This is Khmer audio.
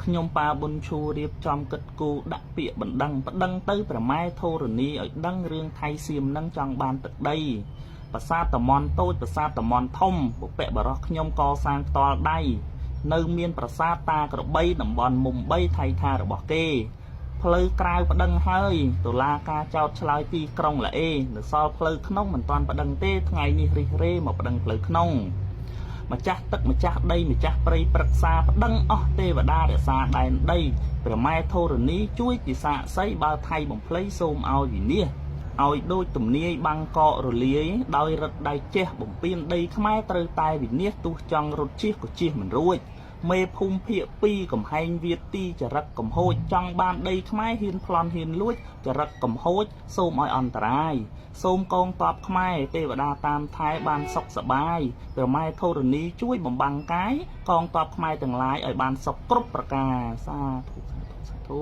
ខ្ញុំប៉ាប៊ុនឈូរៀបចំគិតគូដាក់ពាក្យបណ្ដឹងទៅប្រម៉ែធរណីឲ្យដឹងរឿងថៃសៀមនឹងចង់បានទឹកដីប្រាសាទតំន់តូចប្រាសាទតំន់ធំបុព្វបរោះខ្ញុំកសាងផ្ទាល់ដៃនៅមានប្រាសាទតាក្របីតំបន់មុំ3ថៃថារបស់គេផ្លូវក្រៅប្តឹងហើយតុលាការចោទឆ្លើយទីក្រុងលាអេនៅសល់ផ្លូវក្នុងមិនទាន់ប្តឹងទេថ្ងៃនេះរិះរេមកប្តឹងផ្លូវក្នុងម្ចាស់ទឹកម្ចាស់ដីម្ចាស់ព្រៃប្រឹក្សាប្តឹងអស់ទេវតារក្សាដែនដីព្រះម៉ែធរណីជួយពិសាកសីបើថៃបំភ្លៃសូមឲ្យវិនិច្ឆ័យឲ្យដូចទំនាយបាំងកករលាយដោយរឹតដៃចេះបំពេញដីខ្មែរត្រូវតែវិនិច្ឆ័យទោះចង់រត់ជិះក៏ជិះមិនរួចមេភូមិភាគ2កំហែងវាទីចរិតកំហូចចង់បានដីខ្មែរហ៊ានប្លន់ហ៊ានលួចចរិតកំហូចសូមឲ្យអន្តរាយសូមកងទ័ពខ្មែរទេវតាតាមថែបានសុខសប្បាយព្រះម៉ែធរណីជួយបំបាំងកាយកងទ័ពខ្មែរទាំងឡាយឲ្យបានសុខគ្រប់ប្រការសាធុ